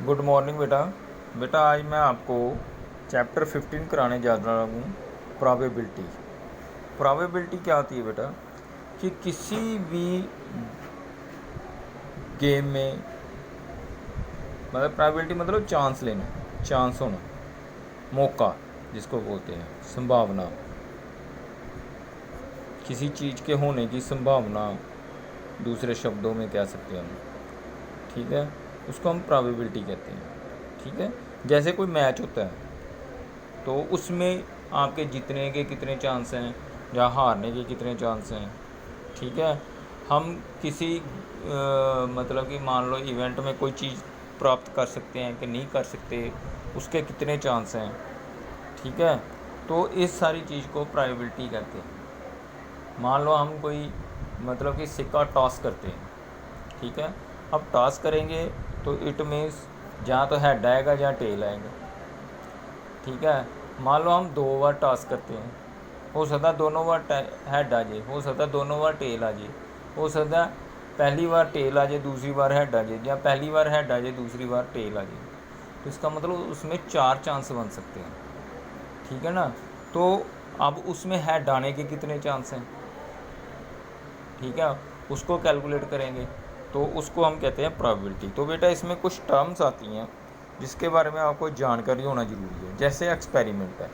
Good morning बेटा। बेटा आज मैं आपको चैप्टर 15 कराने जा रहा हूँ। प्रोबेबिलिटी। प्रोबेबिलिटी क्या होती है बेटा कि किसी भी गेम में मतलब प्रोबेबिलिटी मतलब चांस लेना, चांस होना, मौका जिसको बोलते हैं, संभावना, किसी चीज़ के होने की संभावना, दूसरे शब्दों में कह सकते हैं हम। ठीक है, उसको हम प्रोबेबिलिटी कहते हैं। ठीक है, जैसे कोई मैच होता है तो उसमें आपके जीतने के कितने चांस हैं या हारने के कितने चांस हैं। ठीक है, हम किसी मतलब कि मान लो इवेंट में कोई चीज़ प्राप्त कर सकते हैं कि नहीं कर सकते, उसके कितने चांस हैं। ठीक है, तो इस सारी चीज़ को प्रोबेबिलिटी कहते हैं। मान लो हम कोई मतलब कि सिक्का टॉस करते हैं। ठीक है, अब टॉस करेंगे तो इट मीन्स जहाँ तो हेड आएगा जहाँ टेल आएगा। ठीक है, मान लो हम 2 बार टॉस करते हैं, हो सकता दोनों बार हेड आ जाए, हो सकता दोनों बार टेल आ जाए, हो सकता पहली बार टेल आ जाए दूसरी बार हेड आ जाए, या पहली बार हेड आ जाए दूसरी बार टेल आ जाए। तो इसका मतलब उसमें 4 चांस बन सकते हैं। ठीक है ना, तो अब उसमें हेड आने के कितने चांस हैं। ठीक है, उसको कैलकुलेट करेंगे तो उसको हम कहते हैं प्रोबेबिलिटी। तो बेटा इसमें कुछ टर्म्स आती हैं जिसके बारे में आपको जानकारी होना ज़रूरी है। जैसे एक्सपेरिमेंट है,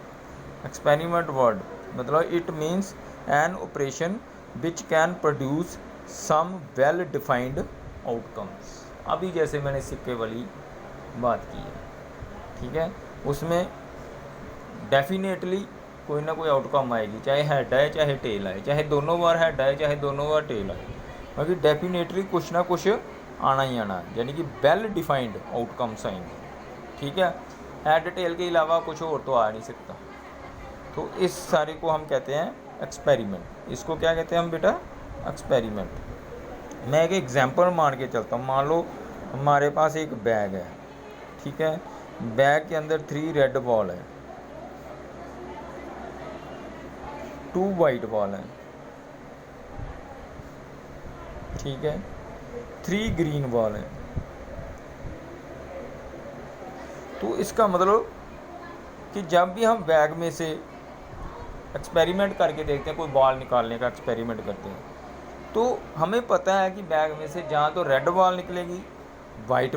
एक्सपेरिमेंट वर्ड मतलब it means an operation which can produce some well defined outcomes. अभी जैसे मैंने सिक्के वाली बात की है, ठीक है, उसमें डेफिनेटली कोई ना कोई आउटकम आएगी, चाहे हेड आए चाहे टेल आए, चाहे दोनों बार हेड आए चाहे दोनों बार टेल आए, बाकी डेफिनेटली कुछ ना कुछ आना ही आना, यानी कि वेल डिफाइंड आउटकम्स आएंगे। ठीक है, हेड टेल के अलावा कुछ और तो आ नहीं सकता। तो इस सारे को हम कहते हैं एक्सपेरिमेंट। इसको क्या कहते हैं हम बेटा? एक्सपेरिमेंट। मैं एक एग्जांपल मान के चलता हूँ। मान लो हमारे पास एक बैग है। ठीक है, बैग के अंदर 3 रेड बॉल है, 2 वाइट बॉल है। ठीक है, 3 ग्रीन बॉल है। तो इसका मतलब कि जब भी हम बैग में से एक्सपेरिमेंट करके देखते हैं, कोई बॉल निकालने का एक्सपेरिमेंट करते हैं, तो हमें पता है कि बैग में से जहाँ तो रेड बॉल निकलेगी, वाइट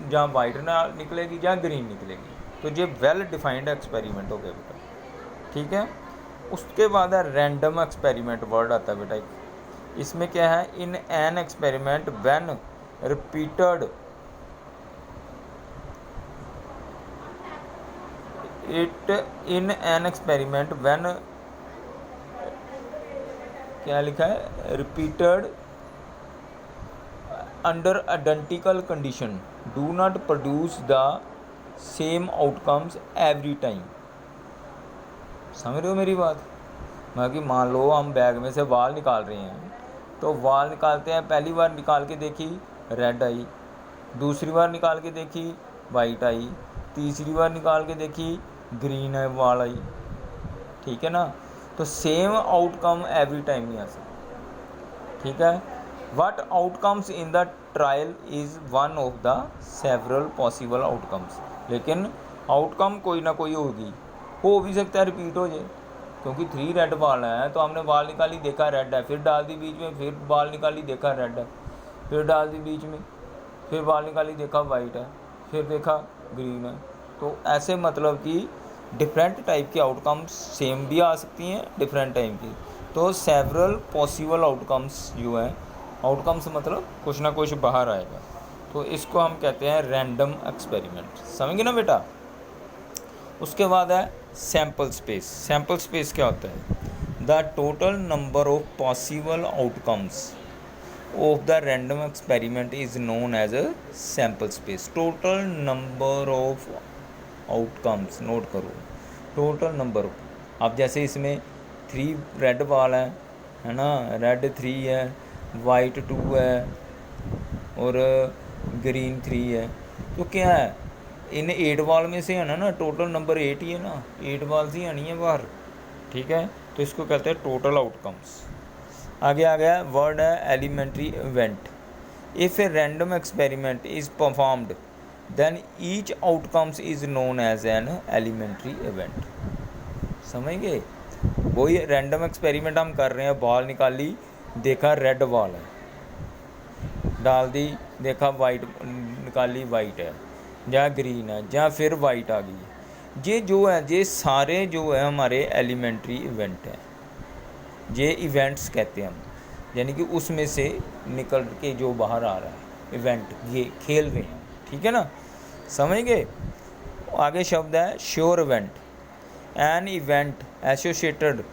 जहाँ वाइट ना निकलेगी, जहाँ ग्रीन निकलेगी। तो ये वेल डिफाइंड एक्सपेरिमेंट हो गया बेटा। ठीक है, उसके बाद है रैंडम एक्सपेरिमेंट वर्ड आता है बेटा एक। इसमें क्या है? In an experiment when repeated it in an experiment when, क्या लिखा है, repeated under identical condition do not produce the same outcomes every time. समझ रहे हो मेरी बात? मैं कि मान लो हम बैग में से बाल निकाल रहे हैं, तो बाल निकालते हैं, पहली बार निकाल के देखी रेड आई, दूसरी बार निकाल के देखी वाइट आई, तीसरी बार निकाल के देखी ग्रीन है बाल आई। ठीक है ना, तो सेम आउटकम एवरी टाइम नहीं आ सकता। ठीक है, what outcomes in the trial is one of the several possible outcomes. लेकिन आउटकम कोई ना कोई होगी, हो भी सकता है रिपीट हो जाए, क्योंकि 3 रेड बॉल हैं तो हमने बॉल निकाली देखा रेड है, फिर डाल दी बीच में, फिर बॉल निकाली देखा रेड है, फिर डाल दी बीच में, फिर बॉल निकाली देखा वाइट है, फिर देखा ग्रीन है। तो ऐसे मतलब कि डिफरेंट टाइप की आउटकम्स सेम भी आ सकती हैं, डिफरेंट टाइप की। तो सेवरल पॉसिबल आउटकम्स जो हैं, आउटकम्स मतलब कुछ ना कुछ बाहर आएगा, तो इसको हम कहते हैं रैंडम एक्सपेरिमेंट। समझे ना बेटा? उसके बाद है सैम्पल स्पेस। सैम्पल स्पेस क्या होता है? The total number of possible outcomes of the random experiment is known as a sample space. Total number of outcomes, note करो, टोटल नंबर। अब जैसे इसमें 3 रेड बॉल है ना, रेड 3 है, वाइट 2 है और ग्रीन 3 है, तो क्या है, इन 8 बॉल में से है ना, टोटल नंबर 8 ही है ना, 8 बॉल्स ही आनी है बाहर। ठीक है, तो इसको कहते हैं टोटल आउटकम्स। आगे आ गया वर्ड है elementary event. If a random experiment is performed then each outcomes is known as an elementary event. समझ गए? वही रैंडम एक्सपेरिमेंट हम कर रहे हैं, बॉल निकाली, देखा रेड बॉल है, डाल दी, देखा वाइट निकाली, वाइट है या ग्रीन है या फिर वाइट आ गई है। ये जो है ये सारे जो है हमारे एलिमेंट्री इवेंट हैं, ये इवेंट्स कहते हैं हम, यानी कि उसमें से निकल के जो बाहर आ रहा है इवेंट, ये खेल रहे हैं। ठीक है ना, समझ गए? आगे शब्द है sure event. An event associated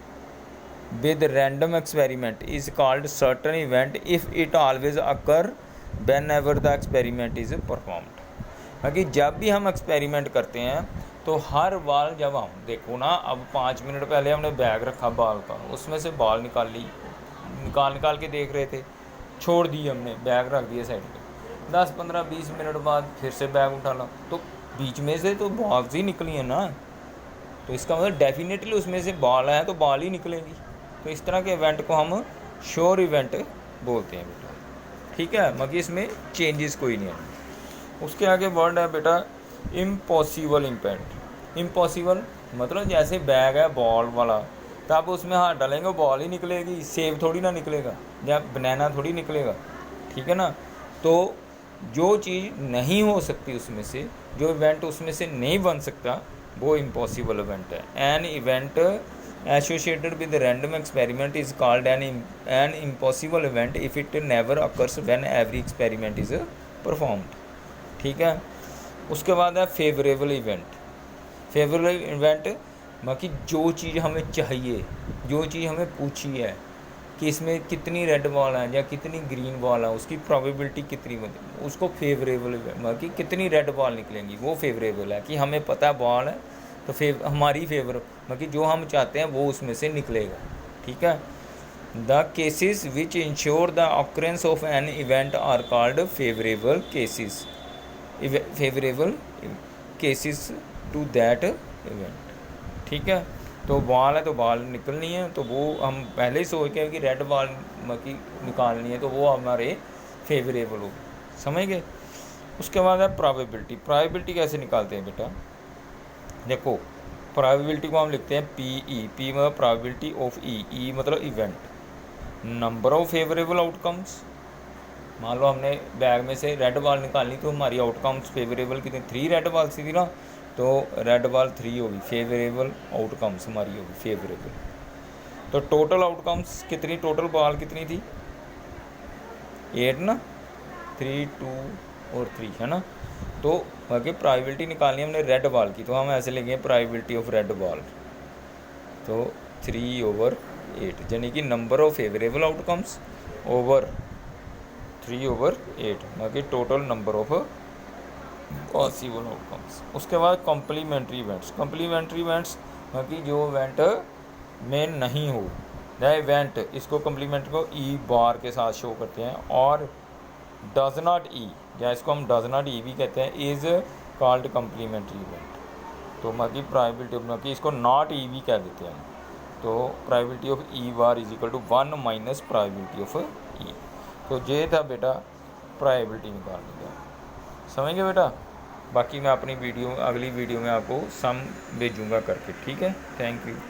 with random experiment is called certain event if it always occur whenever the experiment is performed। क्योंकि जब भी हम एक्सपेरिमेंट करते हैं तो हर बार जब हम देखो ना, अब 5 मिनट पहले हमने बैग रखा बॉल का, उसमें से बॉल निकाली, निकाल के देख रहे थे, छोड़ दी हमने, बैग रख दिया साइड पे, 10 15 20 मिनट बाद फिर से बैग उठा ला, तो बीच में से तो बॉल्स ही निकली है ना, तो इसका मतलब डेफिनेटली उसमें से बॉल है तो बॉल ही निकलेगी। तो इस तरह के इवेंट को हम श्योर इवेंट बोलते हैं बेटा। ठीक है, मगर इसमें चेंजेस कोई नहीं है। उसके आगे वर्ड है बेटा इम्पॉसिबल इवेंट। इम्पॉसिबल मतलब जैसे बैग है बॉल वाला, तो आप उसमें हाथ डालेंगे बॉल ही निकलेगी, सेब थोड़ी ना निकलेगा या बनाना थोड़ी निकलेगा। ठीक है ना, तो जो चीज़ नहीं हो सकती उसमें से, जो इवेंट उसमें से नहीं बन सकता, वो इम्पॉसिबल इवेंट है। An event associated with random experiment is called an impossible event if it never occurs when every experiment is performed। ठीक है, उसके बाद है फेवरेबल इवेंट। फेवरेबल इवेंट बाकी जो चीज़ हमें चाहिए, जो चीज़ हमें पूछी है कि इसमें कितनी रेड बॉल है या कितनी ग्रीन बॉल है, उसकी प्रोबेबिलिटी कितनी बनती, उसको फेवरेबल इवेंट, बाकी कितनी रेड बॉल निकलेंगी वो फेवरेबल है, कि हमें पता है बॉल है तो हमारी फेवर, मतलब जो हम चाहते हैं वो उसमें से निकलेगा। ठीक है, the cases which ensure the occurrence of an event are called favourable cases. Favourable cases to that event. ठीक है, तो बॉल है तो बॉल निकलनी है, तो वो हम पहले ही सोच के कि रेड बॉल मतलब निकालनी है, तो वो हमारे फेवरेबल होगी। समझ गए? उसके बाद है प्रोबेबिलिटी। प्रोबेबिलिटी कैसे निकालते हैं बेटा? देखो, प्रोबेबिलिटी को हम लिखते हैं पी मतलब प्रोबेबिलिटी ऑफ ई मतलब event, number of favourable outcomes. मान लो हमने बैग में से रेड बॉल निकालनी, तो हमारी आउटकम्स फेवरेबल कितनी, 3 रेड बॉल थी ना, तो रेड बॉल 3 होगी, फेवरेबल आउटकम्स हमारी होगी फेवरेबल। तो टोटल आउटकम्स कितनी, टोटल बॉल कितनी थी, 8 ना, 3 2 और 3 है ना। तो बाकी प्रोबेबिलिटी निकालनी हमने रेड बॉल की, तो हम ऐसे लिखेंगे प्रोबेबिलिटी ऑफ रेड बॉल, तो 3/8, यानी कि number of favourable outcomes over 3/8, बाकी total number of possible outcomes. उसके बाद कॉम्प्लीमेंट्री इवेंट्स। कॉम्प्लीमेंट्री इवेंट्स बाकी जो इवेंट में नहीं हो, द इवेंट, इसको कॉम्प्लीमेंट को ई बार के साथ शो करते हैं, और डज नॉट ई, या इसको हम डज नॉट ई भी कहते हैं, इज़ कॉल्ड कम्प्लीमेंट्री इवेंट। तो मतलब प्रोबेबिलिटी मतलब इसको नॉट ई भी कह देते हैं, तो probability of E bar is equal to 1 minus probability of E. तो ये था बेटा प्रोबेबिलिटी निकालने का। समझ गए बेटा? बाकी मैं अपनी वीडियो, अगली वीडियो में आपको सम भेजूँगा करके। ठीक है, थैंक यू।